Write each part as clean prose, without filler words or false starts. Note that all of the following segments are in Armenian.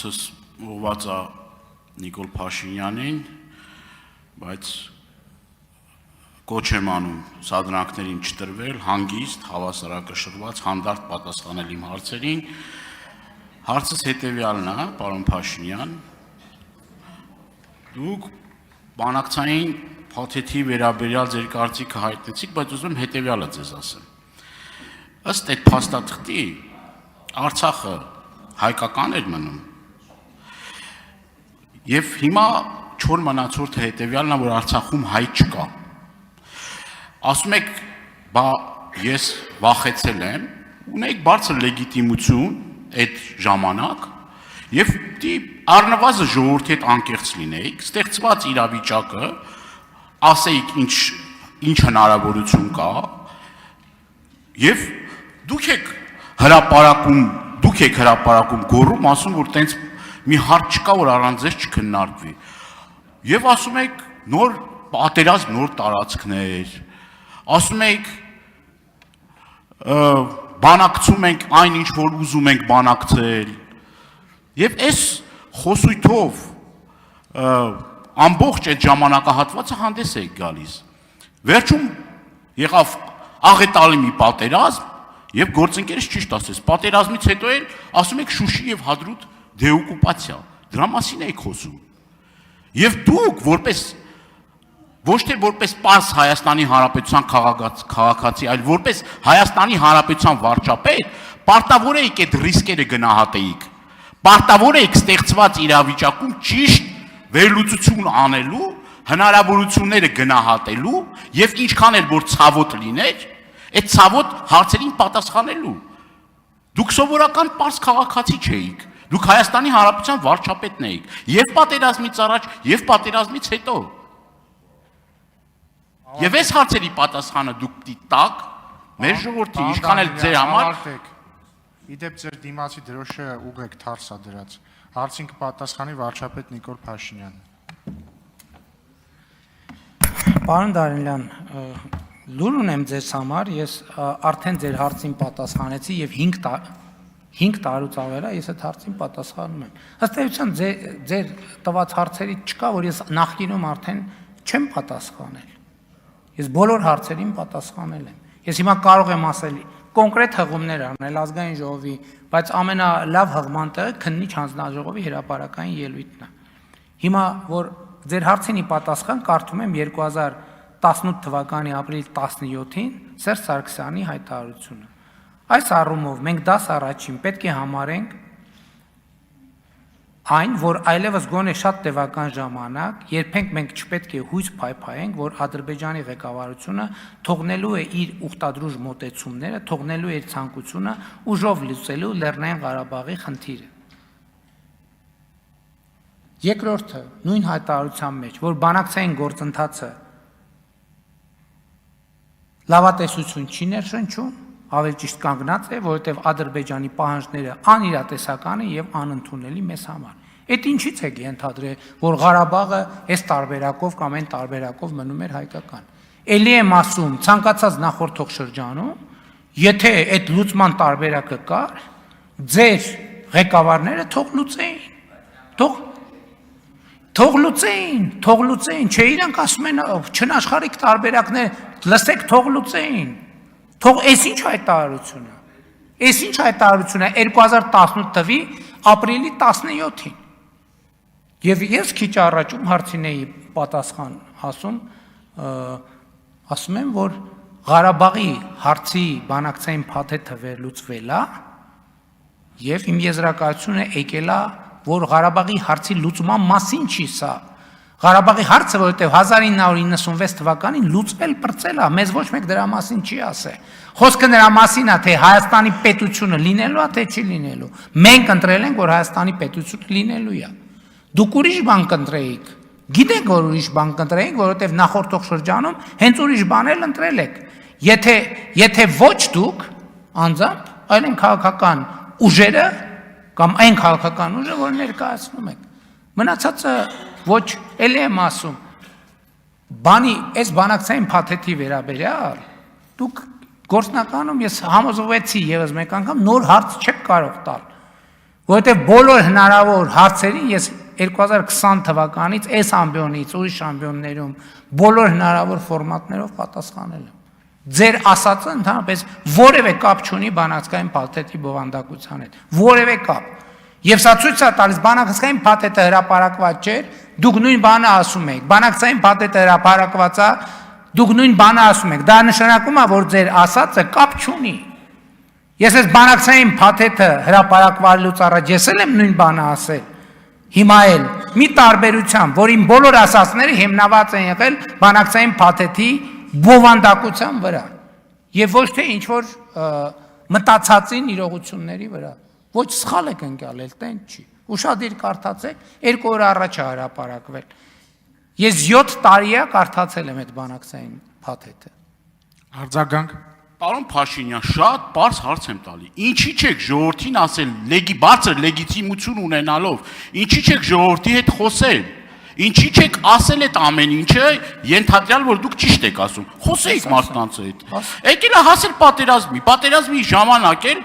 Հարցս ուղղված է Նիկոլ Փաշինյանին, բայց կոչ եմ անում սադրանքներին չտրվել, հանգիստ, հավասարակշռված, հանդարտ պատասխանել իմ հարցերին։ Հարցս հետևյալն է, պարոն Փաշինյան, դուք բանակցային փաթեթի վերաբերյալ ձեր կարծիքը հայտնեցիք, բայց ուզում եմ հետևյալը ձեզ ասեմ։ Ըստ այդ փաստաթղթի Արցախը հայկական էր մնում։ Եվ հիմա չոր մնացորդը հետևյալն է, որ Արցախում հայ չկա։ Ասում եք, բա ես վախեցել եմ, ունեք բարձր լեգիտիմություն այդ ժամանակ, եւ առնվազն ժողովրդի հետ անկեղծ լինեիք, ստեղծված իրավիճակը, ասեիք ինչ հնարավորություն կա, եւ դուք եք հրապարակում գոռում, ասում, որ տենց մի հարց չկա, որ առանց ձեզ չքննարկվի։ Եվ ասում եք նոր պատերազմ, նոր տարածքներ, ասում եք բանակցում ենք այն ինչ որ ուզում ենք բանակցել։ Եվ այս խոսույթով ամբողջ այդ ժամանակահատվածը հանդես եք գալիս։ Վերջում եղավ աղետալի մի պատերազմ, եւ գործընկերս ճիշտ ասեց, պատերազմից հետո էլ ասում եք Շուշի եւ Հադրութ դեօկուպացիա, դրա մասին եք խոսում։ Եվ դուք որպես ոչ թե որպես պարզ Հայաստանի Հանրապետության քաղաքացի, այլ որպես Հայաստանի Հանրապետության վարչապետ, պարտավոր եք այդ ռիսկերը գնահատեիք։ Պարտավոր եք ստեղծված իրավիճակում ճիշտ վերլուծություն անելու, հնարավորությունները գնահատելու եւ ինչքան էլ որ ցավոտ լիներ, այդ ցավոտ հարցերին պատասխանելու։ Դուք սովորական պարզ քաղաքացի չէիք։ Դուք Հայաստանի Հանրապետության վարչապետն էիք, եւ պատերազմից առաջ, եւ պատերազմից հետո։ Եվ այս հարցերի պատասխանը դուք տակ, մեր ժողովրդի, ինչքան էլ ձեր համար։ Իդեպ ձեր դիմացի դրոշը ուղեք թարսա դրած։ Հարցին կպատասխանի վարչապետ Նիկոլ Փաշինյանը։ Պարոն Դարենյան, լուր ունեմ ձեզ համար, ես արդեն ձեր հարցին պատասխանեցի եւ 5 տարուց ավել է, ես այդ հարցին պատասխանում եմ։ Ըստ էության ձեր տված հարցերից չկա, որ ես նախկինում արդեն չեմ պատասխանել։ Ես բոլոր հարցերին պատասխանել եմ։ Ես հիմա կարող եմ ասել կոնկրետ հղումներ անել ազգային ժողովի, բայց ամենալավ հղման տեղը քննիչ հանձնաժողովի հրապարակային ելույթն է։ Հիմա որ ձեր հարցինի պատասխան կարդում եմ 2018 թվականի ապրիլի 17-ին Սերժ Սարգսյանի հայտարարությունը։ Այս առումով մենք դաս առաջին պետք է համարենք այն, որ այլևս գոնե շատ տևական ժամանակ, երբեք մենք չպետք է հույս փայփայենք, որ Ադրբեջանի ղեկավարությունը թողնելու է իր ուխտադրուժ մոտեցումները, թողնելու է իր ցանկությունը ուժով լուծելու Լեռնային Ղարաբաղի խնդիրը։ Երկրորդը, նույն հայտարարության մեջ, որ բանակցային գործընթացը լավատեսություն չի ներշնչում, ավելի ճիշտ կանգնած է, որովհետև Ադրբեջանի պահանջները անիրատեսական են եւ անընդունելի մեզ համար։ Այդ ինչից եք ենթադրել, որ Ղարաբաղը այս տարբերակով կամ այն տարբերակով մնում էր հայկական։ Էլի եմ ասում, ցանկացած նախորդող շրջանում, եթե այդ լուծման տարբերակը կար, ձեր ղեկավարները թող լուծեին։ Թող լուծեին, չէ իրանք ասում են չնաշխարհիկ տարբերակներ, լսեք թող լուծեին։ Թող էս ինչ հայտարարություն է։ Էս ինչ հայտարարություն է 2018 թվականի ապրիլի 17-ին։ Եվ ես քիչ առաջում հարցին էի պատասխան ասում եմ, որ Ղարաբաղի հարցի բանակցային փաթեթը վերլուծվել է եւ իմ եզրակացությունը եկել է, որ Ղարաբաղի հարցի լուծման մասին չի սա։ Ղարաբաղի հարցը, որովհետև 1996 թվականին լուծվել պրծել է, մեզ ոչ մեկ դրա մասին չի ասել։ Խոսքը նրա մասին է, թե Հայաստանի պետությունը լինելու է, թե չի լինելու։ Մենք ընտրել ենք, որ Հայաստանի պետությունը լինելու է։ Դուք ուրիշ բան կընտրեիք։ Գիտեք, որ ուրիշ բան կընտրեիք, որովհետև նախորդող շրջանում հենց ուրիշ բաներ ընտրել եք։ Եթե ոչ դուք անձամբ, այլ են քաղաքական ուժերը կամ այն քաղաքական ուժը, որ ներկայացնում եք։ Մնացածը ոչ, էլի եմ ասում, այս բանակցային փաթեթի վերաբերյալ, դուք գործնականում ես համոզվեցի եւս մեկ անգամ նոր հարց չեք կարող տալ, որովհետև բոլոր հնարավոր հարցերին ես 2020 թվականից այս ամբիոնից ուրիշ ամբիոններում բոլոր հնարավոր ֆորմատներով պատասխանել եմ։ Ձեր ասածը ընդհանրապես որևէ կապ չունի բանակցային փաթեթի բովանդակության հետ, որևէ կապ։ Եվ սա ցույց է տալիս բանակցային փաթեթը հրապարակված չէր, դուք նույն բանը ասում եք։ Բանակցային փաթեթը հրապարակված է, դուք նույն բանը ասում եք։ Դա նշանակում է, որ ձեր ասածը կապ չունի։ Ես այս բանակցային փաթեթը հրապարակվելուց առաջ ես եմ նույն բանը ասել։ Հիմա էլ մի տարբերությամբ, որ իմ բոլոր ասածները հիմնված են եղել բանակցային փաթեթի բովանդակության վրա եւ ոչ թե ինչ որ մտածածին իրողությունների վրա։ Ոչ սխալ եք ընկալել, տենց չի։ Ուշադիր կարդացեք, 2 օր առաջ է հրապարակվել։ Ես 7 տարի է կարդացել եմ այդ բանակցային փաթեթը։ Արձագանք։ Պարոն Փաշինյան, շատ բարձ հարց եմ տալի։ Ինչի՞ չեք ժողովրդին ասել, բարձր լեգիտիմություն ունենալով, ինչի՞ չեք ժողովրդի հետ խոսել։ Ինչի՞ չեք ասել այդ ամեն ինչը, ենթադրյալ որ դուք ճիշտ եք ասում։ Խոսեիք մարդկանց հետ։ Եկել է հասել պատերազմի ժամանակ էլ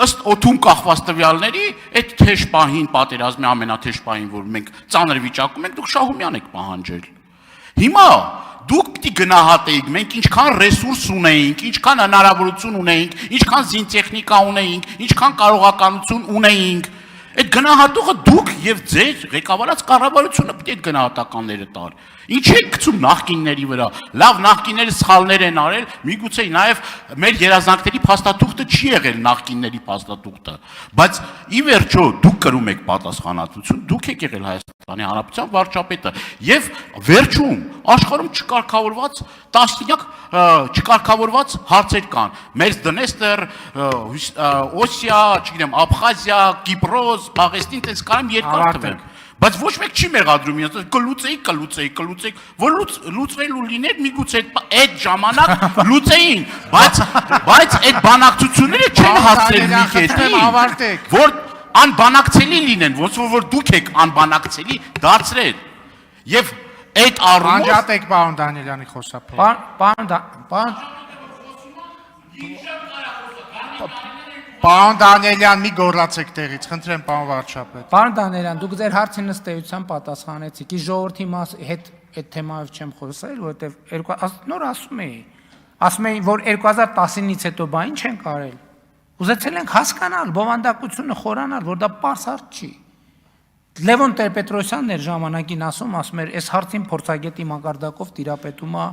ըստ օթում կախված տվյալների, այդ թեժ պահին, պատերազմի ամենաթեժ պահին, որ մենք ծանր վիճակում ենք, դուք Շահումյան եք պահանջել։ Հիմա դուք պիտի գնահատեիք, մենք ինչքան ռեսուրս ունեինք, ինչքան հնարավորություն ունեինք, ինչքան զինտեխնիկա ունեինք, ինչքան կարողականություն ունեինք, այդ գնահատողը դուք եւ ձեր ղեկավարած կառավարությունը պիտի այդ գնահատականները տար։ Ինչի՞ եք գցում նախկինների վրա։ Լավ, նախկինները սխալներ են արել, միգուցե նաեւ մեր երազանքների փաստաթուղթը չի եղել նախկինների փաստաթուղթը, բայց ի վերջո դուք կրում եք պատասխանատվություն, դուք եք եղել Հայաստանի Հանրապետության վարչապետը եւ վերջում աշխարհում չկարգավորված տասնյակ չկարգավորված հարցեր կան։ Մերձդնեստր, Օսիա, չգիտեմ, Աբխազիա, Կիպրոս, Բաղեստին, տես կարամ երկար թվեմ։ Բայց ոչ մեկ չի մեղադրում ինձ, կլուծեիք, որ լուծվելու լիներ, միգուցե այդ ժամանակ լուծեին, բայց այդ բանակցությունները չեն հասել մի կետի, որ անբանակցելի լինեն, ոնց որ դուք եք անբանակցելի դարձրել։ Եվ այդ առումով Անջատեք պարոն Դանիելյանի խոսափողը։ Պարոն Դանիելյան, մի գոռացեք տեղից, խնդրեմ պարոն վարչապետ։ Պարոն Դանիելյան, դուք ձեր հարցին ըստ էության պատասխանեցիք։ Իս ժողովրդի հետ այդ թեմայով չեմ խոսել, որովհետև նոր ասում էի, որ 2019-ից հետո բա ինչ ենք արել։ Ուզեցել ենք հասկանալ, բովանդակությունը խորանալ, որ դա պարզ հարց չի։ Լևոն Տեր-Պետրոսյանն էր ժամանակին ասում էր, այս հարցին փորձագետի մակարդակով տիրապետում է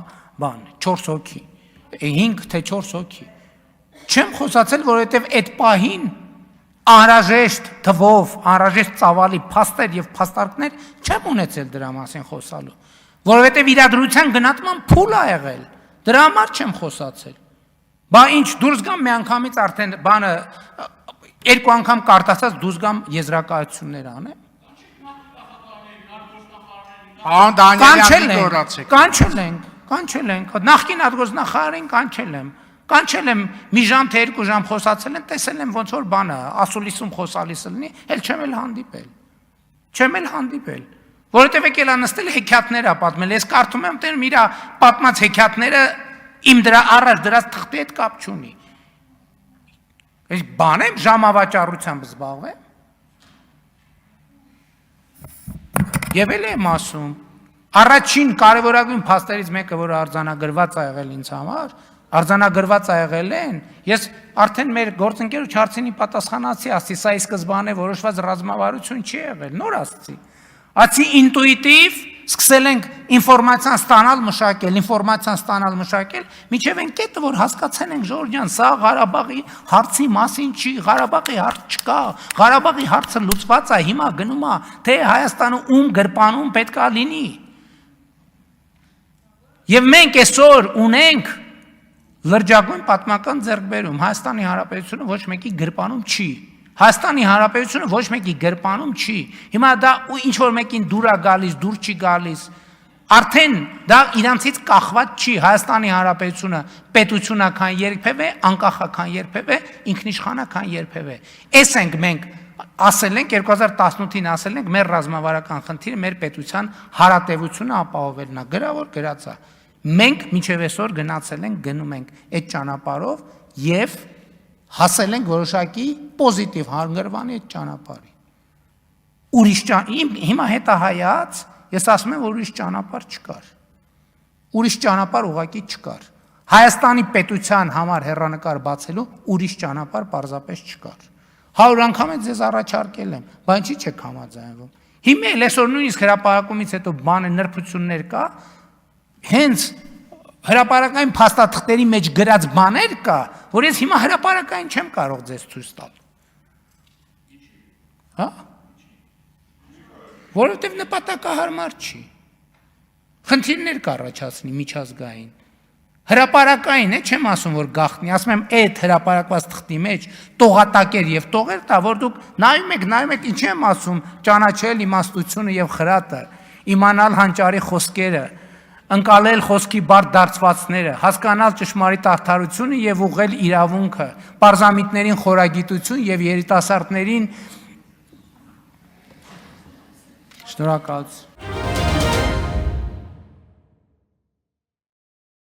4 հոգի, 5 թե 4 հոգի։ Չեմ խոսացել, որովհետև այդ պահին անհրաժեշտ թվով, անհրաժեշտ ծավալի փաստեր եւ փաստարկներ չեմ ունեցել դրա մասին խոսալու, որովհետև իրադրության գնահատման փուլ ա եղել, դրա համար չեմ խոսացել։ Բա ինչ դուրս գամ մի անգամից արդեն բանը 2 անգամ կարտասած դուրս գամ եզրակացություններ անեմ։ Պարոն Դանիելյան, մի գոռացեք։ Կանչել ենք, նախկին ատգործնախարարին կանչել եմ մի ժամ թե 2 ժամ խոսացել են, տեսել եմ ոնց որ բանը ասուլիսում խոսալիսը լինի, էլ չեմ էլ հանդիպել, որովհետև եկել անստել հեքիաթներ ա պատմել, ես կարդում եմ տեն իրա պատմած հեքիաթները իմ դրա առաջ դրած թղթի հետ կապ չունի։ Այս բան եմ ժամավաճառությամբ զբաղվեմ։ Եվ էլ եմ ասում, առաջին կարևորագույն փաստերից մեկը, որ արձանագրված ա եղել ինձ համար, արձանագրված ա եղել են, ես արդեն մեր գործընկերոջ հարցինի պատասխանացի, ասի սա ի սկզբանե որոշված ռազմավարություն չի եղել, նոր ասցի։ Ասի ինտուիտիվ սկսել ենք ինֆորմացիան ստանալ մշակել, միջև են կետը, որ հասկացել ենք Ժորժ ջան, սա Ղարաբաղի հարցի մասին չի, Ղարաբաղի հարց չկա, Ղարաբաղի հարցը լուծված է, հիմա գնում է, թե Հայաստանը ում գրպանում պետք է լինի։ Եվ մենք այսօր ունենք լրջագույն պատմական ձեռքբերում, Հայաստանի Հանրապետությունը ոչ մեկի գրպանում չի։ Հայաստանի Հանրապետությունը ոչ մեկի գրպանում չի։ Հիմա դա ինչ որ մեկին դուր է գալիս, դուր չի գալիս։ Արդեն դա իրանցից կախված չի։ Հայաստանի Հանրապետությունը պետությունական երբևէ, անկախական երբևէ, ինքնիշխանական երբևէ։ Էս ենք մենք ասել ենք 2018-ին ասել ենք մեր ռազմավարական խնդիրը մեր պետության հարատևությունը ապահովելն է, գրավոր գրած է։ Մենք մինչև այսօր գնացել ենք, գնում ենք այդ ճանապարհով եւ հասել ենք որոշակի պոզիտիվ հանգրվանի այդ ճանապարհի։ Հիմա հետահայաց, ես ասում եմ, որ ուրիշ ճանապարհ չկար։ Ուրիշ ճանապարհ ուղղակի չկար։ Հայաստանի պետության համար հեռանկար բացելու ուրիշ ճանապարհ պարզապես չկար։ 100 անգամ էլ ձեզ առաջարկել եմ, բայց ինչի՞ չեք համաձայնվում։ Հիմա էլ այսօր նույնիսկ հրապարակումից հետո բանը նրբություններ կա, հենց հրապարակային փաստաթղթերի մեջ գրած բաներ կա, որ ես հիմա հրապարակային չեմ կարող ձեզ ցույց տալ։ Հա? Որովհետև նպատակահարմար չի։ Խնդիրներ կառաջացնի միջազգային։ Հրապարակային է, չեմ ասում, որ գաղտնի, ասում եմ, այդ հրապարակված թղթի մեջ տողատակեր եւ տողեր տա, որ դուք նայում եք, ինչ եմ ասում, ճանաչել իմաստությունը եւ խրատը, իմանալ հանճարի խոսքերը, ընկալել խոսքի բարդ դարձվածները, հասկանալ ճշմարիտ արդարությունը եւ ուղղել իրավունքը, պարզամիտներին խորագիտություն եւ երիտասարդներին շնորհակալություն։